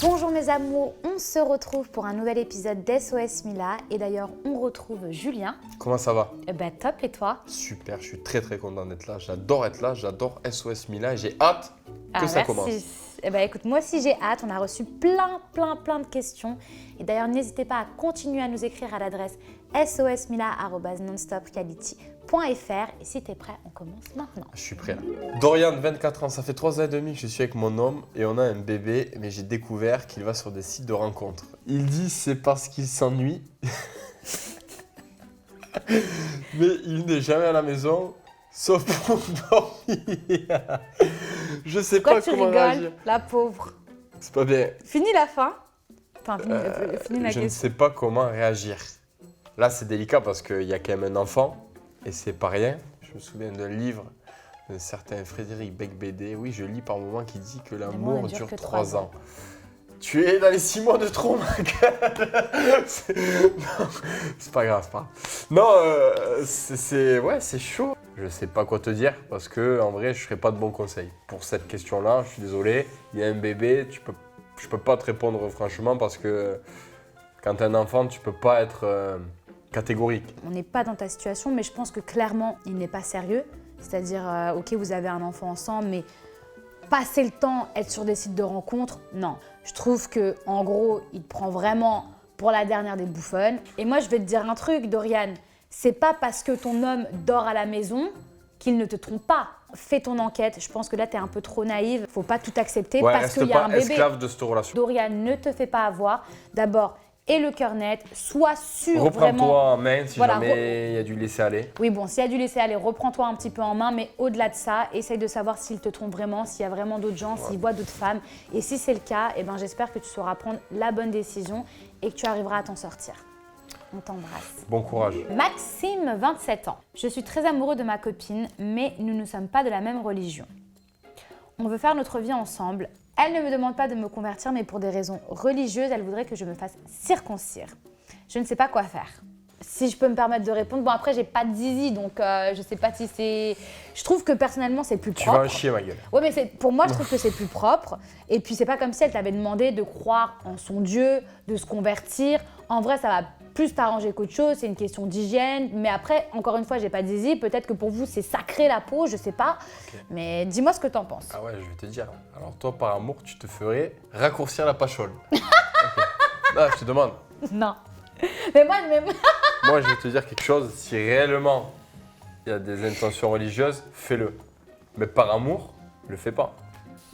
Bonjour mes amours, on se retrouve pour un nouvel épisode d'SOS Mila et d'ailleurs on retrouve Julien. Comment ça va? Top, et toi? Super, je suis très content d'être là, j'adore être là, j'adore SOS Mila et j'ai hâte que ça commence. Écoute, moi aussi j'ai hâte, on a reçu plein de questions et d'ailleurs n'hésitez pas à continuer à nous écrire à l'adresse sosmila@nonstopreality.fr et si t'es prêt, on commence maintenant. Je suis prêt là. Dorian, 24 ans, ça fait 3 ans et demi que je suis avec mon homme et on a un bébé, mais j'ai découvert qu'il va sur des sites de rencontres. Il dit c'est parce qu'il s'ennuie, mais il n'est jamais à la maison, sauf pour dormir. Je sais pas comment réagir. La pauvre. C'est pas bien. Fini la fin. Enfin, fini la Je question. ne sais pas comment réagir. Là, c'est délicat parce qu'il y a quand même un enfant et c'est pas rien. Je me souviens d'un livre d'un certain Frédéric Becbédé. Oui, je lis par moments qui dit que l'amour dure 3 ans. Tu es dans les 6 mois de trop, ma gueule. Non, c'est pas grave, c'est pas grave. Non, c'est chaud. Je sais pas quoi te dire parce que en vrai, je ferai pas de bons conseils. Pour cette question-là, je suis désolé. Il y a un bébé, je peux pas te répondre franchement parce que quand tu as un enfant, tu peux pas être catégorique. On n'est pas dans ta situation, mais je pense que clairement, il n'est pas sérieux. C'est-à-dire, ok, vous avez un enfant ensemble, mais passer le temps, être sur des sites de rencontres, non. Je trouve que, en gros, il te prend vraiment pour la dernière des bouffonnes. Et moi, je vais te dire un truc, Dorian. C'est pas parce que ton homme dort à la maison qu'il ne te trompe pas. Fais ton enquête. Je pense que là, tu es un peu trop naïve. Faut pas tout accepter parce qu'il y a un bébé. Reste pas esclave de cette relation. Dorian, ne te fais pas avoir. D'abord, et le cœur net, sois sûr Reprends-toi vraiment. en main si jamais il y a du laisser aller. Oui, bon, s'il y a du laisser aller, reprends-toi un petit peu en main, mais au-delà de ça, essaye de savoir s'il te trompe vraiment, s'il y a vraiment d'autres gens, s'il voit d'autres femmes. Et si c'est le cas, j'espère que tu sauras prendre la bonne décision et que tu arriveras à t'en sortir. On t'embrasse. Bon courage. Maxime, 27 ans. Je suis très amoureux de ma copine, mais nous ne sommes pas de la même religion. On veut faire notre vie ensemble. Elle ne me demande pas de me convertir, mais pour des raisons religieuses, elle voudrait que je me fasse circoncire. Je ne sais pas quoi faire. Si je peux me permettre de répondre, bon après j'ai pas de zizi, donc je sais pas si c'est... Je trouve que personnellement c'est plus propre. Tu vas en chier ma gueule. Ouais mais pour moi je trouve que c'est plus propre. Et puis c'est pas comme si elle t'avait demandé de croire en son Dieu, de se convertir. En vrai ça va plus t'arranger qu'autre chose, c'est une question d'hygiène. Mais après, encore une fois, j'ai pas de zizi, peut-être que pour vous c'est sacré la peau, je sais pas. Okay. Mais dis-moi ce que t'en penses. Ah ouais, je vais te dire. Alors toi par amour, tu te ferais raccourcir la pachole. Okay. Non, je te demande. Non. Mais moi, moi, je vais te dire quelque chose. Si réellement il y a des intentions religieuses, fais-le. Mais par amour, le fais pas.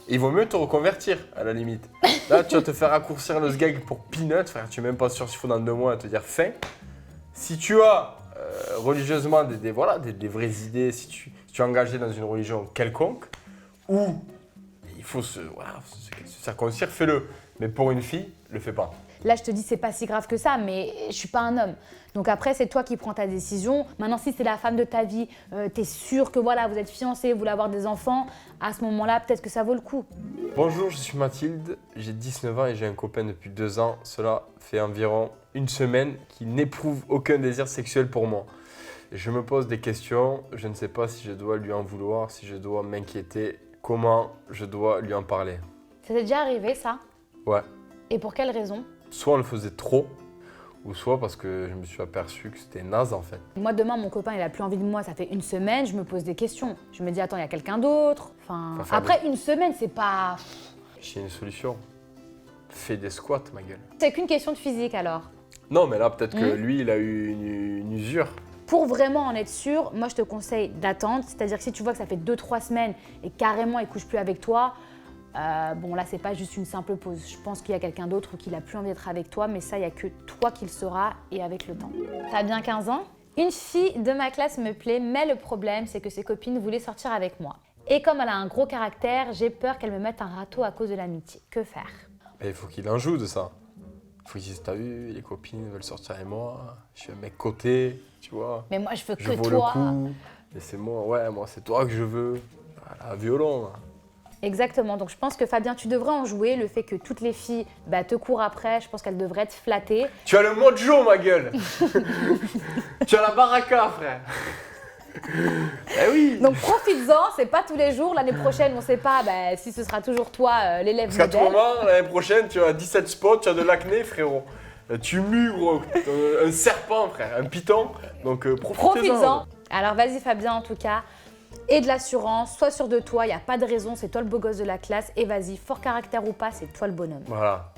Il vaut mieux te reconvertir, à la limite. Là, tu vas te faire raccourcir le sgeg pour peanut, frère. Tu n'es même pas sûr s'il faut dans 2 mois te dire fin. Si tu as religieusement des vraies idées, si tu es engagé dans une religion quelconque, ou il faut se circoncire, fais-le. Mais pour une fille, le fais pas. Là, je te dis, c'est pas si grave que ça, mais je suis pas un homme. Donc après, c'est toi qui prends ta décision. Maintenant, si c'est la femme de ta vie, t'es sûr que voilà, vous êtes fiancés, vous voulez avoir des enfants, à ce moment-là, peut-être que ça vaut le coup. Bonjour, je suis Mathilde, j'ai 19 ans et j'ai un copain depuis 2 ans. Cela fait environ 1 semaine qu'il n'éprouve aucun désir sexuel pour moi. Je me pose des questions, je ne sais pas si je dois lui en vouloir, si je dois m'inquiéter, comment je dois lui en parler. Ça t'est déjà arrivé, ça? Ouais. Et pour quelle raison? Soit on le faisait trop, ou soit parce que je me suis aperçu que c'était naze en fait. Moi demain, mon copain il a plus envie de moi, ça fait 1 semaine, je me pose des questions. Je me dis attends, il y a quelqu'un d'autre. Enfin, après 1 semaine, c'est pas... J'ai une solution. Fais des squats, ma gueule. C'est qu'une question de physique alors. Non, mais là peut-être que lui, il a eu une usure. Pour vraiment en être sûr, moi je te conseille d'attendre. C'est-à-dire que si tu vois que ça fait 2-3 semaines et carrément il couche plus avec toi, bon là c'est pas juste une simple pause. Je pense qu'il y a quelqu'un d'autre ou qu'il a plus envie d'être avec toi, mais ça il y a que toi qui le sauras et avec le temps. T'as bien 15 ans? Une fille de ma classe me plaît, mais le problème c'est que ses copines voulaient sortir avec moi. Et comme elle a un gros caractère, j'ai peur qu'elle me mette un râteau à cause de l'amitié. Que faire? Il faut qu'il en joue de ça. Il faut qu'il dise, t'as vu, les copines veulent sortir avec moi, je suis un mec coté, tu vois. Mais moi je veux que je vaux toi. Le coup. Et c'est moi, ouais, moi c'est toi que je veux. Voilà, violon. Là. Exactement. Donc je pense que Fabien, tu devrais en jouer. Le fait que toutes les filles te courent après, je pense qu'elles devraient être flattées. Tu as le mojo, ma gueule. Tu as la baraka, frère. Eh oui. Donc profites-en, c'est pas tous les jours. L'année prochaine, on sait pas si ce sera toujours toi l'élève Parce qu'à tout modèle. moment, l'année prochaine, tu as 17 spots, tu as de l'acné, frérot. Tu mues, gros. Un serpent, frère, un python. Donc Profites-en. Alors vas-y Fabien, en tout cas. Et de l'assurance, sois sûr de toi, il n'y a pas de raison, c'est toi le beau gosse de la classe. Et vas-y, fort caractère ou pas, c'est toi le bonhomme. Voilà.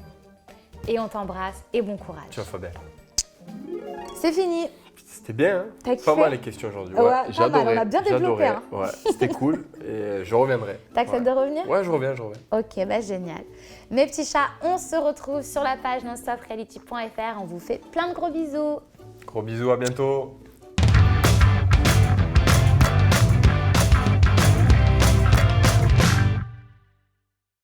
Et on t'embrasse et bon courage. Tu vas, Fabien. C'est fini. C'était bien, hein. T'as kiffé? Pas mal les questions aujourd'hui. Ouais, j'ai pas mal, adoré. on a bien développé, hein. Ouais, c'était cool et je reviendrai. T'acceptes de revenir? Ouais, je reviens. Ok, génial. Mes petits chats, on se retrouve sur la page nonstopreality.fr. On vous fait plein de gros bisous. Gros bisous, à bientôt.